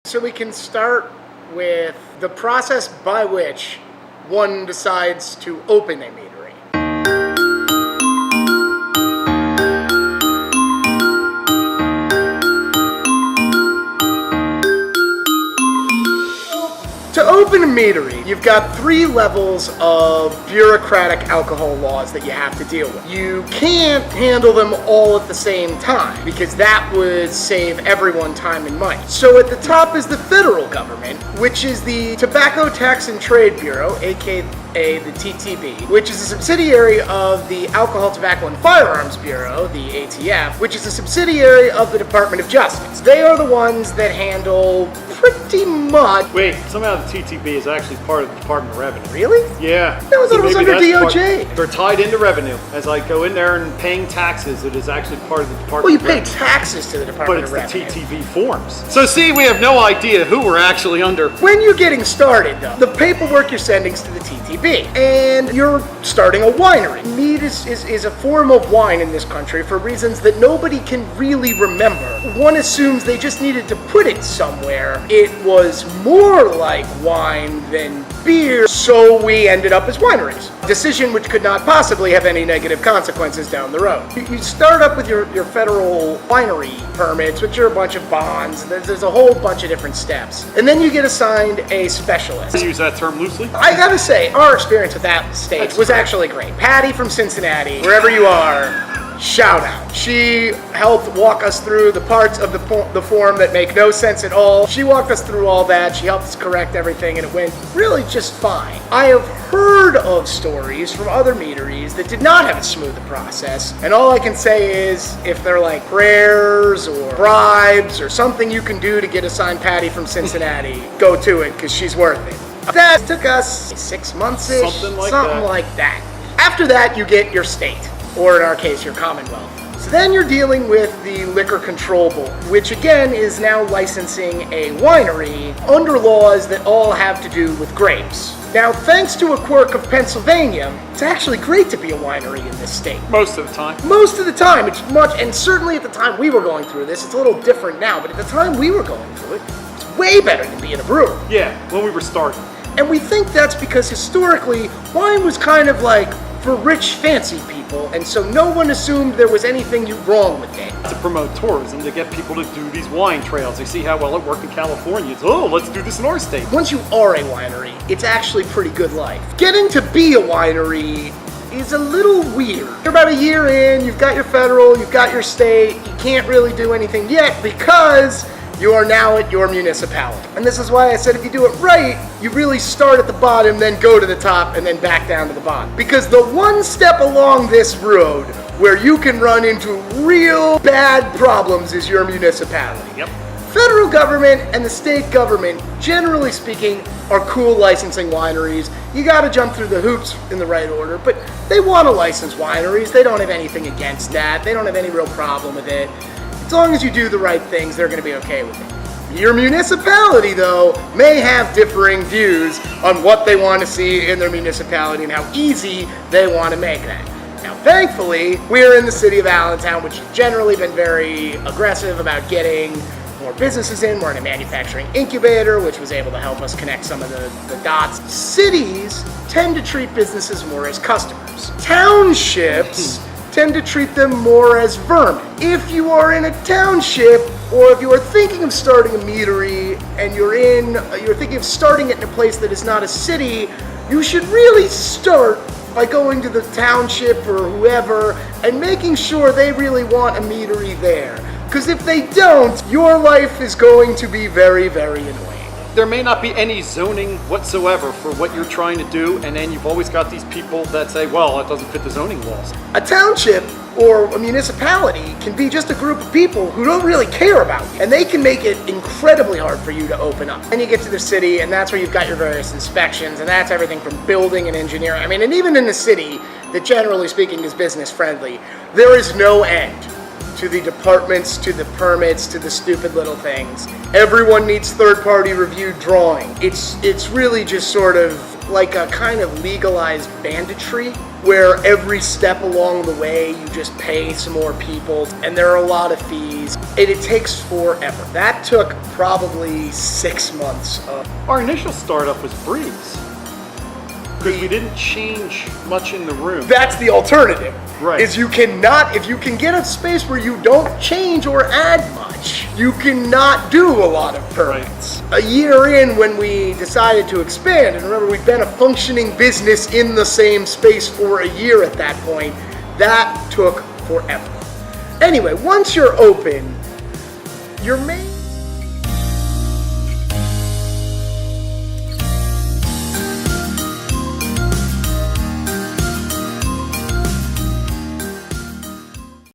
So we can start with the process by which one decides to open a meadery. To open a meadery, you've got 3 levels of bureaucratic alcohol laws that you have to deal with. You can't handle them all at the same time because that would save everyone time and money. So at the top is the federal government, which is the Tobacco Tax and Trade Bureau, aka the TTB, which is a subsidiary of the Alcohol, Tobacco, and Firearms Bureau, the ATF, which is a subsidiary of the Department of Justice. They are the ones that handle pretty much... Wait, somehow the TTB is actually part of the Department of Revenue. Really? Yeah. That was, so it was under DOJ. They're tied into revenue. As I go in there and paying taxes, it is actually part of the Department Well, you of pay Revenue. taxes to the Department of Revenue. But it's the TTB forms. So see, we have no idea who we're actually under. When you're getting started, though, the paperwork you're sending is to the TTB. And you're starting a winery. Mead is a form of wine in this country for reasons that nobody can really remember. One assumes they just needed to put it somewhere. It was more like wine than beer, so we ended up as wineries. A decision which could not possibly have any negative consequences down the road. You start up with your federal winery permits, which are a bunch of bonds. There's a whole bunch of different steps. And then you get assigned a specialist. I use that term loosely. I gotta say, our experience with that state was actually great. Patty from Cincinnati, wherever you are, shout out. She helped walk us through the parts of the form that make no sense at all. She walked us through all that. She helped us correct everything, and it went really just fine. I have heard of stories from other meaderies that did not have a smooth process, and all I can say is if they're like prayers or bribes or something you can do to get assigned Patty from Cincinnati, go to it, because she's worth it. That took us 6 months-ish, something like that. After that, you get your state, or in our case, your Commonwealth. So then you're dealing with the Liquor Control Board, which again is now licensing a winery under laws that all have to do with grapes. Now, thanks to a quirk of Pennsylvania, it's actually great to be a winery in this state. Most of the time. Most of the time, it's much, and certainly at the time we were going through this, it's a little different now, but at the time we were going through it, it's way better than being a brewery. Yeah, when we were starting. And we think that's because historically, wine was kind of like for rich, fancy people, and so no one assumed there was anything wrong with it. To promote tourism, to get people to do these wine trails. They see how well it worked in California. It's, oh, let's do this in our state. Once you are a winery, it's actually pretty good life. Getting to be a winery is a little weird. You're about a year in, you've got your federal, you've got your state, you can't really do anything yet because you are now at your municipality. And this is why I said if you do it right, you really start at the bottom, then go to the top, and then back down to the bottom. Because the one step along this road where you can run into real bad problems is your municipality. Yep. Federal government and the state government, generally speaking, are cool licensing wineries. You gotta jump through the hoops in the right order, but they wanna license wineries. They don't have anything against that. They don't have any real problem with it. As long as you do the right things, they're going to be okay with it. Your municipality, though, may have differing views on what they want to see in their municipality and how easy they want to make that. Now, thankfully, we're in the city of Allentown, which has generally been very aggressive about getting more businesses in. We're in a manufacturing incubator, which was able to help us connect some of the dots. Cities tend to treat businesses more as customers. Townships tend to treat them more as vermin. If you are in a township, or if you are thinking of starting a meadery and you're thinking of starting it in a place that is not a city, you should really start by going to the township or whoever and making sure they really want a meadery there. Because if they don't, your life is going to be very, very annoying. There may not be any zoning whatsoever for what you're trying to do, and then you've always got these people that say, well, it doesn't fit the zoning laws. A township or a municipality can be just a group of people who don't really care about you, and they can make it incredibly hard for you to open up. Then you get to the city, and that's where you've got your various inspections, and that's everything from building and engineering. I mean, and even in the city that generally speaking is business friendly, there is no end to the departments, to the permits, to the stupid little things. Everyone needs third-party reviewed drawing. It's really just sort of like a kind of legalized banditry where every step along the way you just pay some more people, and there are a lot of fees, and it takes forever. That took probably 6 months. Our initial startup was breeze, because we didn't change much in the room. That's the alternative. Right. Is if you can get a space where you don't change or add much, you cannot do a lot of permits. A year in, when we decided to expand, and remember we'd been a functioning business in the same space for a year at that point, that took forever. Anyway, once you're open, your main